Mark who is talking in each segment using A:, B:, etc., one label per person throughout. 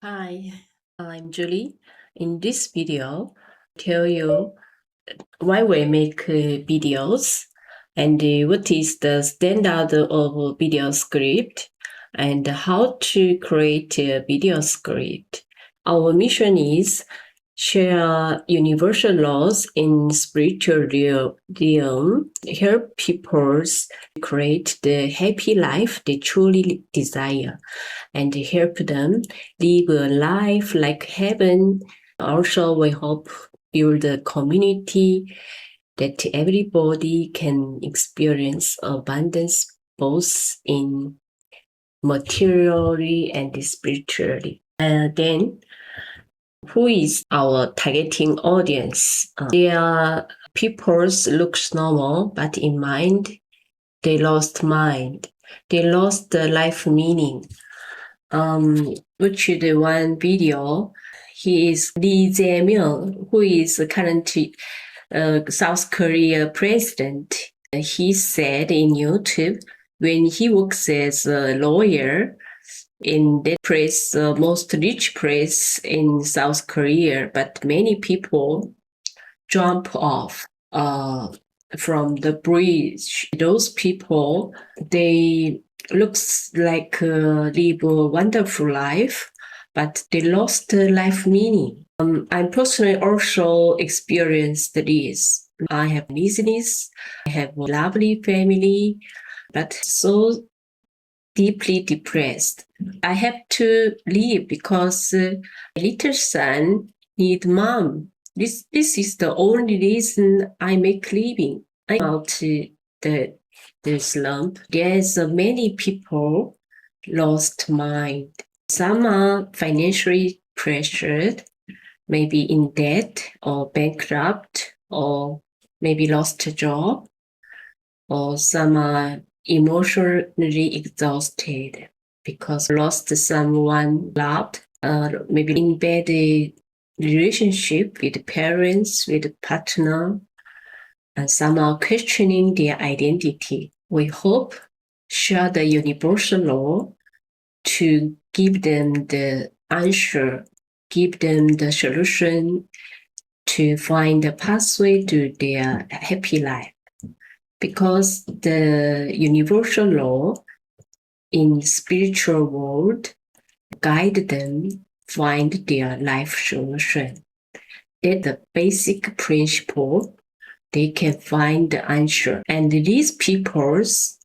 A: Hi, I'm Julie. In this video, tell you why we make videos and what is the standard of video script and how to create a video script. Our mission is share universal laws in spiritual realm, help people create the happy life they truly desire, and help them live a life like heaven. Also, we hope build a community that everybody can experience abundance both in materially and spiritually. And then, who is our targeting audience? They are people looks normal, but in mind, they lost mind. They lost the life meaning. Which the one video, he is Lee Jae-myung, who is currently South Korea president. He said in YouTube, when he works as a lawyer in the press, most rich press in South Korea, but many people jump off from the bridge. Those people, they looks like live a wonderful life, but they lost the life meaning. I personally also experienced this. I have business, I have a lovely family, but so deeply depressed. I have to leave because my little son need mom. This is the only reason I make living. I'm out the slump. There's many people lost mind. Some are financially pressured, maybe in debt or bankrupt, or maybe lost a job, or some are emotionally exhausted because lost someone loved, maybe in bad relationship with parents, with partner, and some are questioning their identity. We hope share the universal law to give them the answer, give them the solution to find a pathway to their happy life. Because the universal law in spiritual world guide them find their life solution. That's the basic principle. They can find the answer. And these peoples,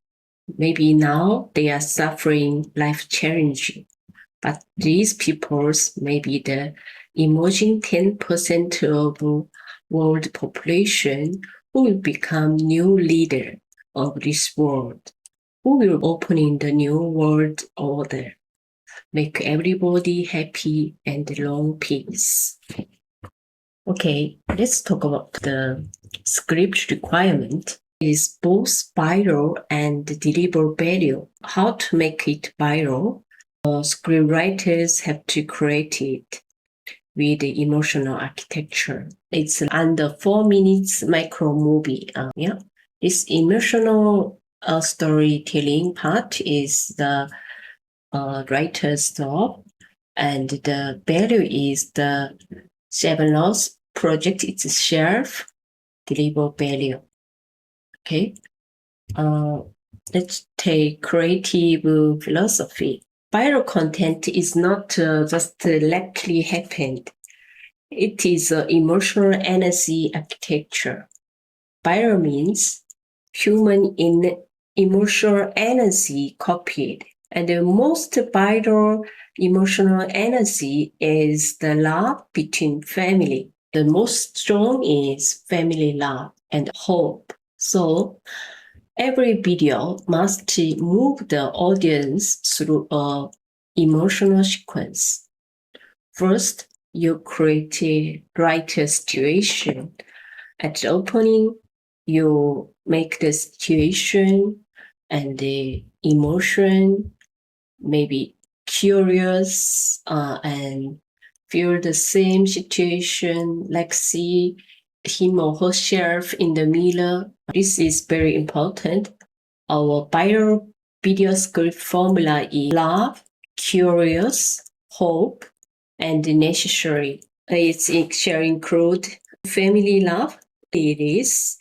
A: maybe now they are suffering life challenge, but these peoples may be the emerging 10% of world population who will become new leader of this world, who will opening the new world order, make everybody happy and long peace. Okay, let's talk about the script requirement. Is both viral and deliver value. How to make it viral? Scriptwriters have to create it with the emotional architecture. It's under 4 minutes micro movie. This emotional storytelling part is the writer's job, and the value is the 7 laws project itself deliver value. Okay, let's take creative philosophy. Viral content is not just likely happened. It is emotional energy architecture. Viral means human in emotional energy copied. And the most viral emotional energy is the love between family. The most strong is family love and hope. So every video must move the audience through an emotional sequence. First, you create a writer situation. At the opening, you make the situation and the emotion, maybe curious, and feel the same situation, like see him or herself in the mirror. This is very important. Our viral video script formula is love, curious, hope, and necessary. It shall include family love. It is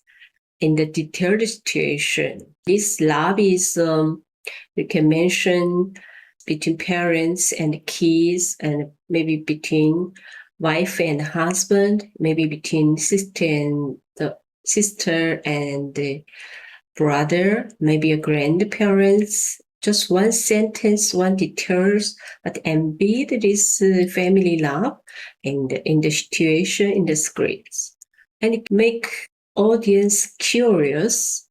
A: in the detailed situation. This love is, you can mention between parents and kids, and maybe between wife and husband, maybe between sister and the brother, maybe a grandparents. Just one sentence, one details, but embed this family love in the situation in the scripts, and it make audience curious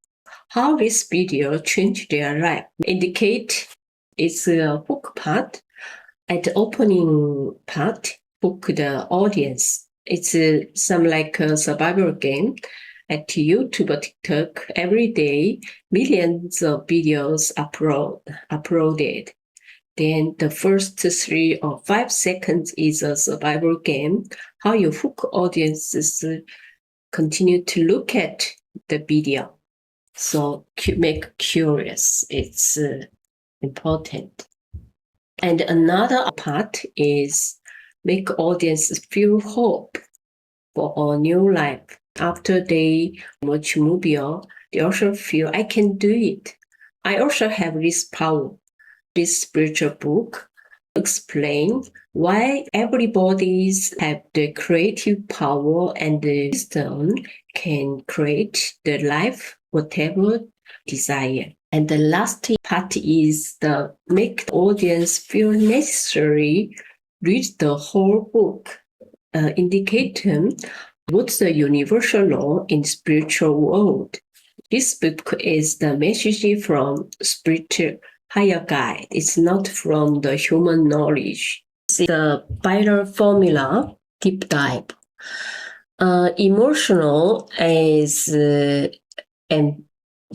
A: how this video changed their life. Indicate it's a hook part. At the opening part, hook the audience. It's some like a survival game. At YouTube or TikTok, every day, millions of videos uploaded. Then the first 3 or 5 seconds is a survival game. How you hook audiences continue to look at the video. So make curious. It's important. And another part is make audiences feel hope for a new life. After they watch movie, they also feel, I can do it. I also have this power. This spiritual book explain why everybody have the creative power and the wisdom can create the life whatever desire. And the last part is the make the audience feel necessary. Read the whole book. Indicate what's the universal law in spiritual world. This book is the message from spiritual higher guide. It's not from the human knowledge. It's the viral formula deep dive. Emotional is and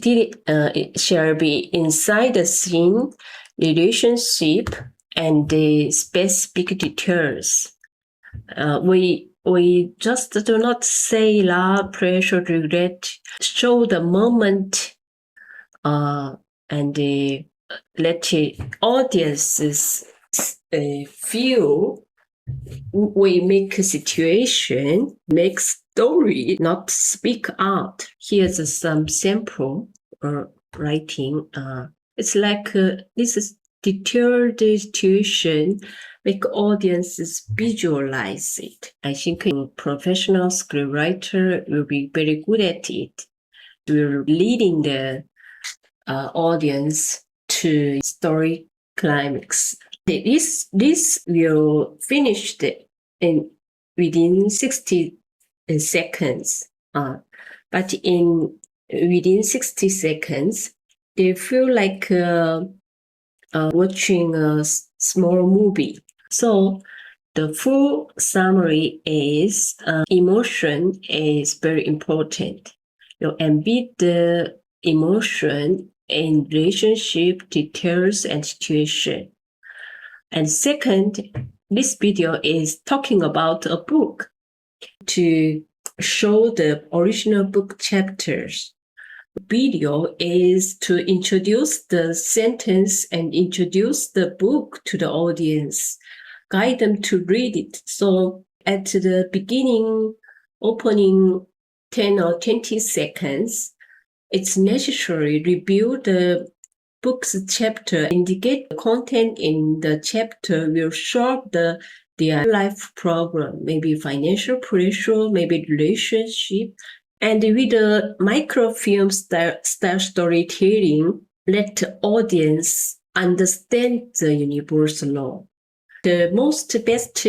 A: it shall be inside the scene, relationship, and the specific details. We just do not say love, pressure, regret. Show the moment, and let the audiences feel. We make a situation, make story, not speak out. Here's some sample writing. It's like this is detailed situation, make audiences visualize it. I think a professional scriptwriter will be very good at it. We're leading the audience to story climax. This will finish within 60 seconds. But within 60 seconds, they feel like watching a small movie. So the full summary is emotion is very important. You embed the emotion in relationship, details, and situation. And second, this video is talking about a book to show the original book chapters. Video is to introduce the sentence and introduce the book to the audience, guide them to read it. So at the beginning, opening 10 or 20 seconds, it's necessary review the book's chapter, indicate the content in the chapter will solve their life problem, maybe financial pressure, maybe relationship. And with the microfilm style storytelling, let the audience understand the universal law. The best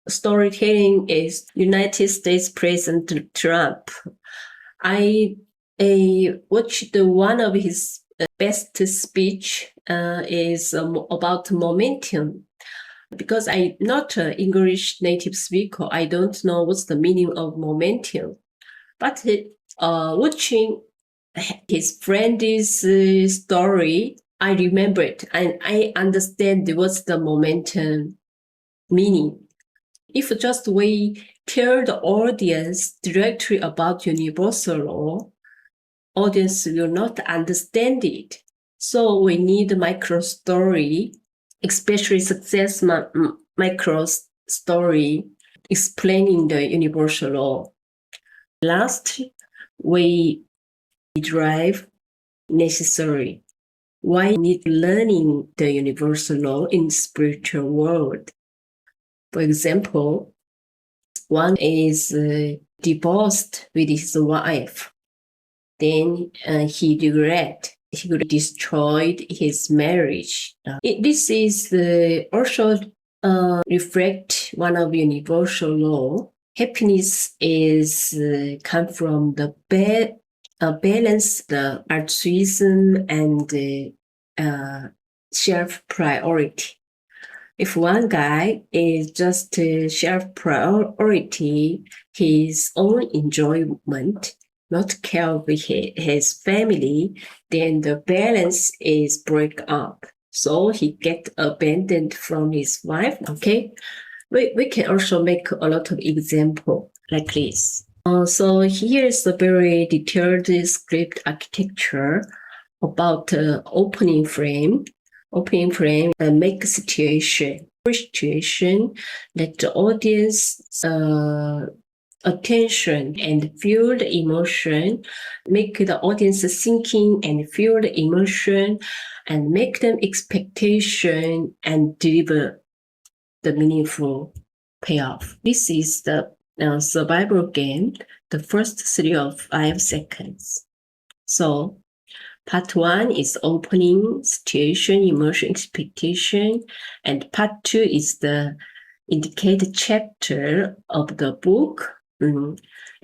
A: storytelling is United States President Trump. I watched one of his best speech is about momentum. Because I'm not an English native speaker, I don't know what's the meaning of momentum. But watching his friend's story, I remember it and I understand what's the momentum meaning. If just we tell the audience directly about universal law, audience will not understand it. So we need micro story, especially success micro story explaining the universal law. Last, we drive necessary. Why need learning the universal law in spiritual world? For example, one is divorced with his wife. Then he destroyed his marriage. This is also reflect one of universal law. Happiness is come from the balance, the altruism and self priority. If one guy is just self priority, his own enjoyment, not care of his family, then the balance is break up. So he get abandoned from his wife. Okay, we can also make a lot of example like this. So here's a very detailed script architecture about opening frame. Opening frame make a situation that the audience attention and feel the emotion, make the audience thinking and feel the emotion, and make them expectation and deliver the meaningful payoff. This is the survival game, the first 3 or 5 seconds. So part 1 is opening, situation, emotion, expectation, and part 2 is the indicated chapter of the book.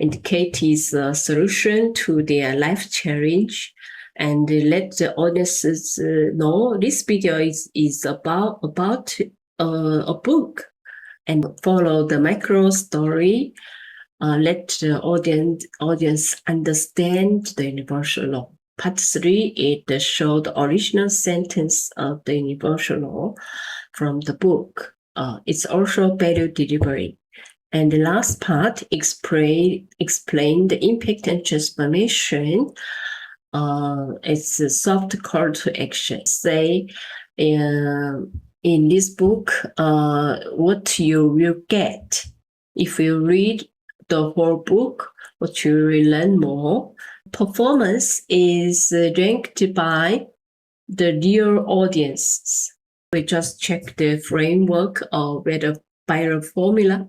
A: Indicate is a solution to their life challenge, and let the audiences know this video is about a book, and follow the micro story. Let the audience understand the universal law. Part 3 is the short original sentence of the universal law from the book. It's also value delivery. And the last part explain the impact and transformation. It's a soft call to action. Say in this book, what you will get. If you read the whole book, what you will learn more. Performance is ranked by the real audiences. We just check the framework or whether viral formula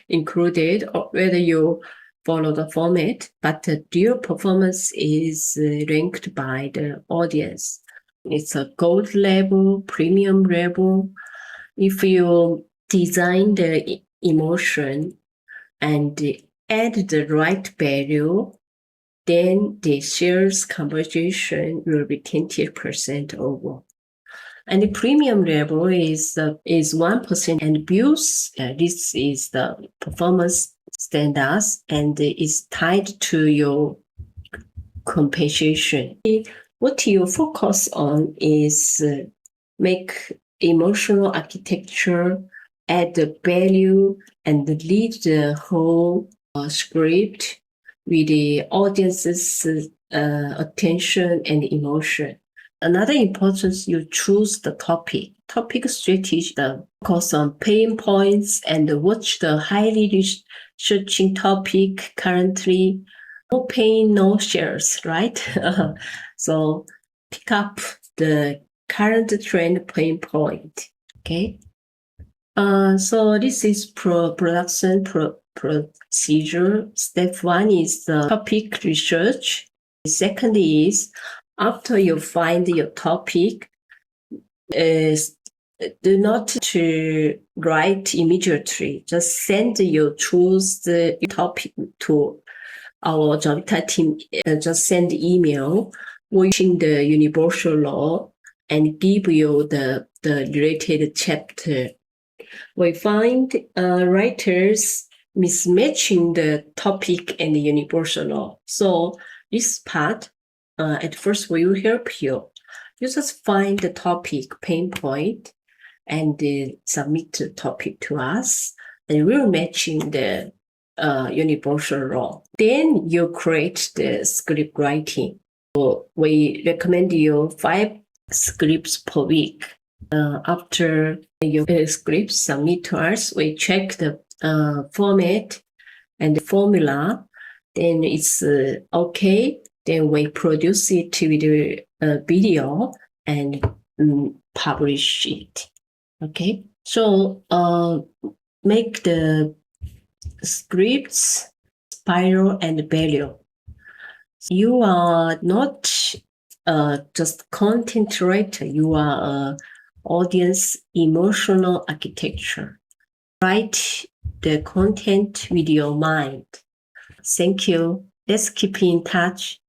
A: included or whether you follow the format, but the real performance is ranked by the audience. It's a gold level, premium level. If you design the emotion and add the right value, then the sales conversion will be 20% over. And the premium level is 1% and views. This is the performance standards and is tied to your compensation. What you focus on is make emotional architecture, add the value, and lead the whole script with the audience's attention and emotion. Another importance, you choose the topic. Topic strategy, focus on pain points and watch the highly searching topic currently. No pain, no shares, right? So pick up the current trend pain point. Okay. So this is production procedure. Step 1 is the topic research. The second is after you find your topic, do not to write immediately. Just send your choose the topic to our Javita team. Just send email watching the universal law and give you the related chapter. We find writers mismatching the topic and the universal law. So this part, at first we will help you. You just find the topic pain point and submit the topic to us, and we're matching the universal law. Then you create the script writing. So we recommend you 5 scripts per week. After your script submit to us, we check the format and the formula. Then it's okay. Then we produce it with a video and publish it. Okay. So make the scripts spiral and value. You are not just content writer. You are audience emotional architecture. Write the content with your mind. Thank you. Let's keep in touch.